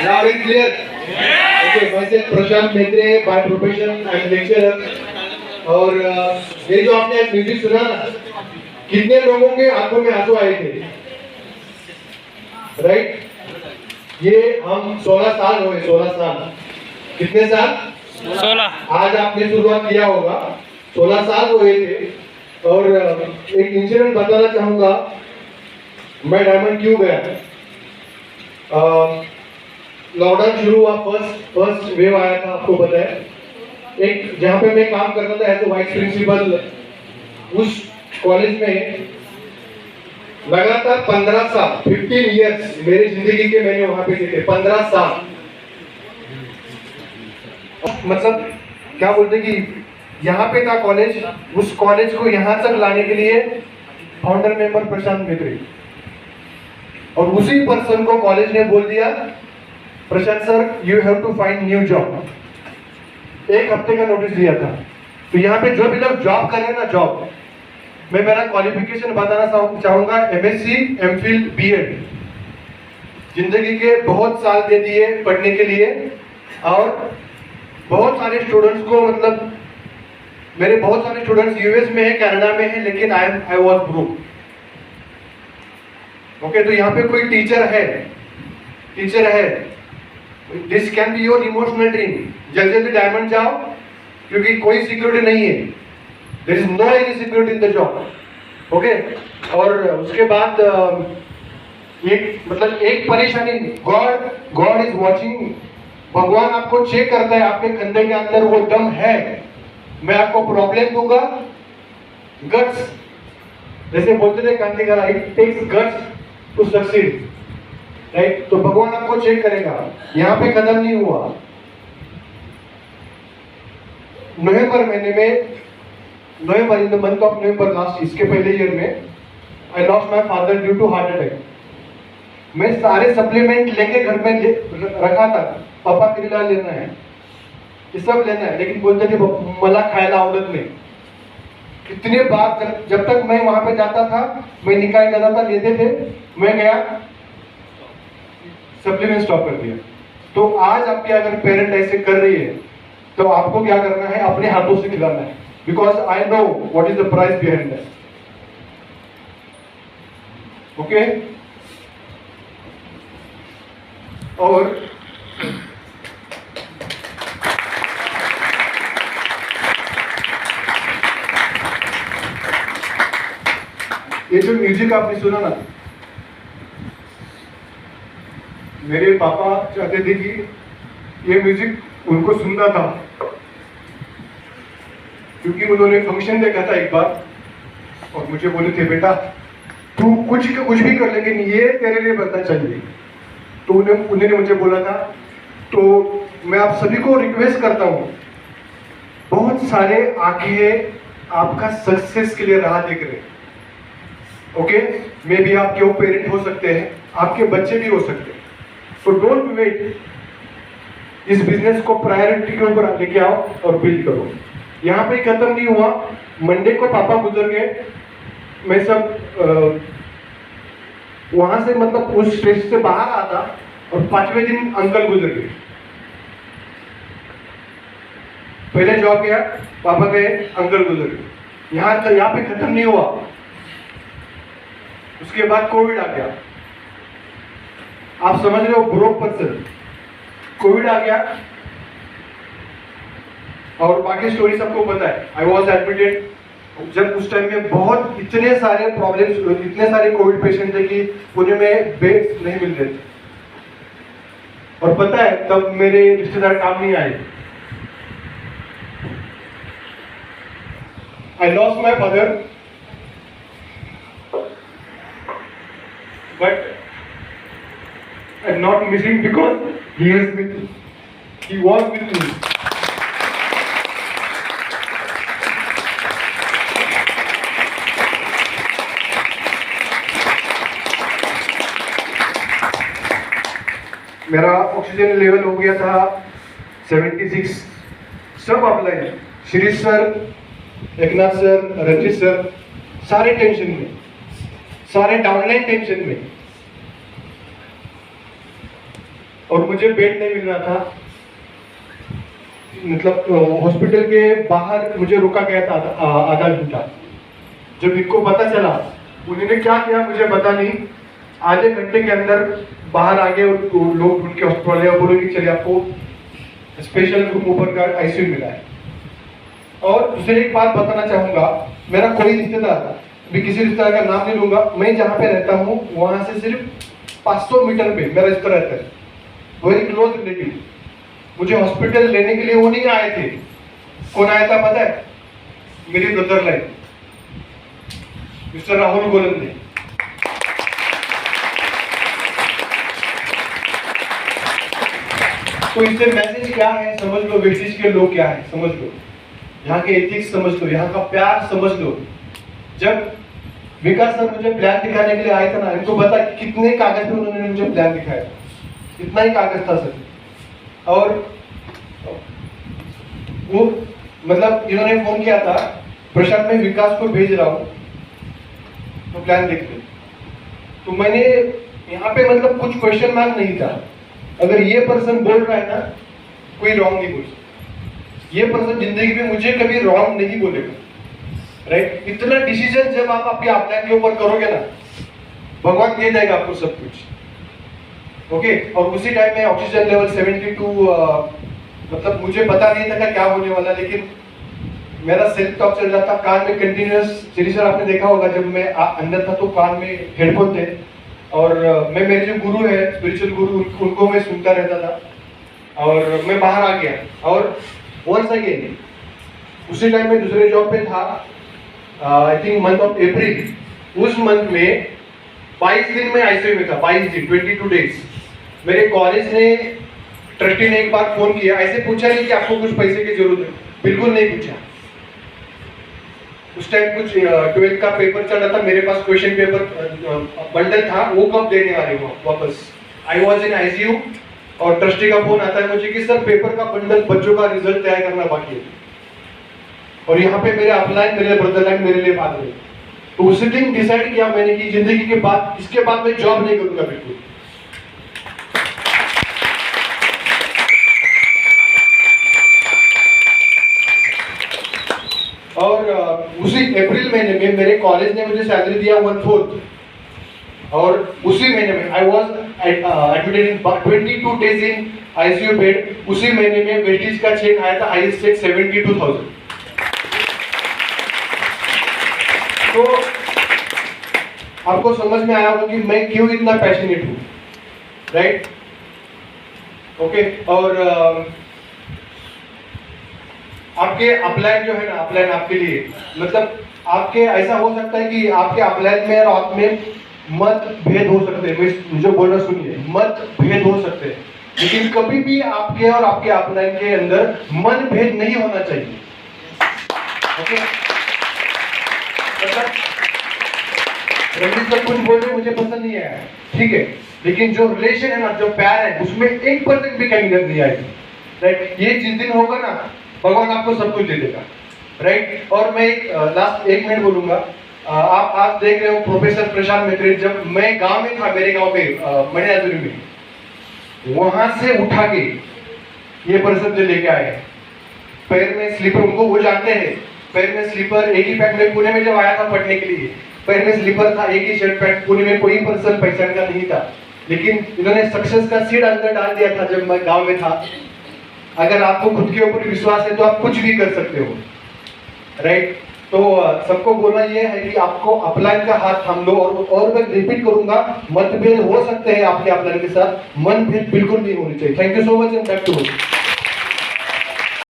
Loud and clear. Okay, myself Prashant Mhetre, by profession I'm lecturer. और ये जो आपने म्यूजिक सुना ना, कितने लोगों के आंखों में आंसू आए थे, राइट? ये हम 16 साल हुए, 16 साल। कितने साल? 16। आज आपने शुरुआत किया होगा, 16 साल हुए थे। और एक इंसिडेंट बताना चाहूंगा, मैं डायमंड क्यों गया। लॉकडाउन शुरू हुआ, फर्स्ट वेव आया था, आपको पता है। एक जहाँ पे मैं काम करता था एज ए वाइस प्रिंसिपल, उस कॉलेज में लगातार 15 साल 15 इयर्स मेरी जिंदगी के मैंने वहां पे दिए 15 साल। मतलब क्या बोलते कि यहाँ पे था कॉलेज, उस कॉलेज को यहाँ तक लाने के लिए फाउंडर मेंबर प्रशांत मेत्रे, और उसी पर्सन को कॉलेज ने बोल दिया, Prashant sir you have to find new job. एक हफ्ते का नोटिस दिया था। तो यहाँ पे जो भी लोग जॉब कर रहे हैं ना, जॉब, मैं मेरा क्वालिफिकेशन बताना चाहूंगा, एमएससी, एमफिल, बीएड। जिंदगी के बहुत साल दे दिए पढ़ने के लिए, और बहुत सारे स्टूडेंट्स को, मतलब मेरे बहुत सारे स्टूडेंट्स यूएस में है, कनाडा में है, लेकिन आई वाज ब्रोक। ओके, तो यहाँ पे कोई टीचर है, this can be your emotional dream. जल्दी जल्दी डायमंड जाओ, क्योंकि कोई सिक्योरिटी नहीं है, there is no any security in the job. Okay, और उसके बाद एक परेशानी, गॉड इज वॉचिंग। भगवान आपको चेक करता है, आपके कंधे के अंदर वो दम है, मैं आपको प्रॉब्लम दूंगा। गट्स, जैसे बोलते थे क्रांतिकारी, it takes guts to succeed, right? तो भगवान आपको चेक करेगा। यहाँ पे खत्म नहीं हुआ। नवंबर महीने में, नवंबर, in the month of November last, इसके पहले ईयर में, I lost my father due to heart attack. मैं सारे सप्लीमेंट लेके घर में रखा था, पापा क्रिला लेना है, ये सब लेना है, लेकिन बोलते थे मला खायला आवडत नहीं। कितने बार जब तक मैं वहां पे जाता था, मैं निकाल जाता था, लेते थे, मैं गया सप्लीमेंट स्टॉप कर दिया। तो आज आपके अगर पेरेंट ऐसे कर रही है, तो आपको क्या करना है, अपने हाथों से खिलाना है, because I know what is the price behind that. Okay, और ये जो म्यूजिक आपने सुना ना, मेरे पापा चाहते थे कि ये म्यूजिक उनको सुनना था, क्योंकि उन्होंने फंक्शन देखा था एक बार, और मुझे बोले थे बेटा तू कुछ भी कर, लेकिन ये तेरे लिए बनना चाहिए। तो उन्होंने मुझे बोला था। तो मैं आप सभी को रिक्वेस्ट करता हूँ, बहुत सारे आंखें आपका सक्सेस के लिए राह देख रहे हैं। ओके, मे बी आपके वो पेरेंट हो सकते हैं, आपके बच्चे भी हो सकते हैं। तो डोंट वेट, इस बिजनेस को प्रायोरिटी के ऊपर लेके आओ और बिल्ड करो। यहाँ पे खत्म नहीं हुआ, मंडे को पापा गुजर गए, मैं सब वहां से, मतलब उस स्टेज से बाहर आता, और 5वें दिन अंकल गुजर गए। पहले जॉब गया, पापा गए, अंकल गुजर गए। यहाँ पे खत्म नहीं हुआ, उसके बाद कोविड आ गया। आप समझ रहे हो, ब्रोक पर्सन, कोविड आ गया, और बाकी स्टोरी सबको पता है। आई वॉज एडमिटेड, जब उस टाइम में बहुत इतने सारे प्रॉब्लम्स, इतने सारे कोविड पेशेंट थे कि पुणे में बेड्स नहीं मिल रहे थे। और पता है, तब मेरे रिश्तेदार काम नहीं आए। I lost my father, but I'm not missing because he is with me. He was with me. मेरा ऑक्सीजन लेवल हो गया था 76। सब upline, Shri sir, Eknath sir, Ranjit sir, सारे टेंशन में, सारे डाउनलाइन टेंशन में। और मुझे बेड नहीं मिल रहा था। मतलब हॉस्पिटल के बाहर मुझे रुका गया था आधा घंटा। जब इनको पता चला, उन्होंने क्या किया मुझे पता नहीं, आधे घंटे के अंदर बाहर आ गए और लोग ढूंढ के हॉस्पिटल वाले बोले कि चलिए आपको स्पेशल रूम ऊपर का आईसीयू मिला है। और दूसरी एक बात बताना चाहूंगा, मेरा कोई रिश्तेदार, भी किसी रिश्तेदार का नाम नहीं लूंगा, मैं जहाँ पे रहता हूँ वहां से सिर्फ 500 मीटर पे मेरा रिश्तेदार रहता है, वेरी क्लोज रिलेटिव। मुझे हॉस्पिटल लेने के लिए वो नहीं आए थे। कौन आया था पता है? मेरी ब्रदर लाइन, मिस्टर राहुल गोलंदे। तो इससे मैसेज क्या है समझ लो, वेस्टिज के लोग क्या है समझ लो, यहाँ के एथिक्स समझ लो, यहाँ का प्यार समझ लो। जब विकास सर मुझे प्लान दिखाने के लिए आए थे ना, इनको पता कितने कागज पे उन्होंने मुझे प्लान दिखाया, इतना ही कागज था सर। और वो मतलब इन्होंने फोन किया था, प्रशांत मैं विकास को भेज रहा हूँ तो प्लान देख लो। तो मैंने यहाँ पे मतलब कुछ क्वेश्चन मार्क नहीं था, अगर ये पर्सन बोल रहा है ना, कोई रॉन्ग नहीं बोल सकता। ये पर्सन जिंदगी में मुझे कभी रॉन्ग नहीं बोलेगा, राइट? इतना डिसीजन जब आप अपने अपलाइन के ऊपर करोगे ना, भगवान दे देगा आपको सब कुछ। ओके, और उसी टाइम में ऑक्सीजन लेवल 72, मतलब मुझे पता नहीं था कि क्या होने वाला, लेकिन मेरा सेल्फ टॉक चल रहा था, कान में कंटिन्यूअस। चलिए सर आपने देखा होगा जब मैं अंदर था तो कान में हेडफोन थे, और मैं मेरे जो गुरु है स्पिरिचुअल गुरु, उनको मैं सुनता रहता था। और मैं बाहर आ गया, और वंस अगेन उसी टाइम में दूसरे जॉब पे था, I think month of April. उस मंथ में 22 दिन में आईसीयू में था, 22 दिन, 22 डेज। मेरे कॉलेज ने, ट्रस्टी ने एक बार फोन किया, ऐसे पूछा नहीं कि आपको कुछ पैसे की जरूरत है, बिल्कुल नहीं पूछा। उस टाइम कुछ 12th का पेपर चल रहा था, मेरे पास क्वेश्चन पेपर बंडल था, वो कब देने वाले हो वापस। आई वॉज इन आईसीयू, और ट्रस्टी का फोन आता है मुझे कि सर पेपर का बंडल, बच्चों का रिजल्ट तैयार करना बाकी है, और यहाँ पे मेरे अपलाइन, मेरे ब्रदर लाइन मेरे लिए बात हुई। तो उसी दिन डिसाइड किया मैंने कि जिंदगी के बाद, इसके बाद मैं जॉब नहीं करूंगा बिल्कुल। और उसी अप्रैल महीने में मेरे कॉलेज ने मुझे सैलरी दिया 1/4, और उसी महीने में I was admitted in 22 days in ICU bed. उसी महीने में वेस्टिज का चेक आया था, हाईएस्ट चेक 72,000। तो आपको समझ में आया होगा कि मैं क्यों इतना पैशनेट हूँ, राइट? ओके, और आपके अपलाइन जो है ना, अपलाइन आपके लिए, मतलब आपके ऐसा हो सकता है कि आपके अपलाइन में और आप में मत भेद हो सकते हैं। मैं जो बोल रहा सुनिए, मत भेद हो सकते हैं, लेकिन कभी भी आपके और आपके अपलाइन के अंदर मन भेद नहीं होना चाहिए। ओके, मतलब रंजीत सर कुछ बोल रहे मुझे पसंद नहीं आया, ठीक है, लेकिन जो रिलेशन है ना, जो प्यार है, उसमें 1% भी कमी नहीं आएगी, राइट? ये जिस दिन होगा ना, भगवान आपको सब कुछ दे देगा, राइट? और मैं लास्ट 1 मिनट बोलूंगा। आप देख रहे हो प्रोफेसर प्रशांत मैत्री, जब मैं गांव में था, मेरे गांव में मणियाजुरी में, वहां से उठा के ये पर्सन जो लेके आए, पैर में स्लीपर, उनको वो जानते हैं, पैर में स्लीपर, एक ही पैंट में, पुणे में जब आया था पढ़ने के लिए, पैर में स्लीपर था, एक ही शर्ट पैंट, पुणे में कोई पर्सन पहचान का नहीं था, लेकिन इन्होंने सक्सेस का सीड अंदर डाल दिया था जब मैं गांव में था। अगर आपको खुद के ऊपर विश्वास है तो आप कुछ भी कर सकते हो, राइट? तो सबको बोलना ये है कि आपको अपलाइन का हाथ थाम लो, और मैं रिपीट करूंगा, मतभेद हो सकते हैं आपके अपलाइन के साथ, मन भेद बिल्कुल नहीं होनी चाहिए। Thank you so much and back to you.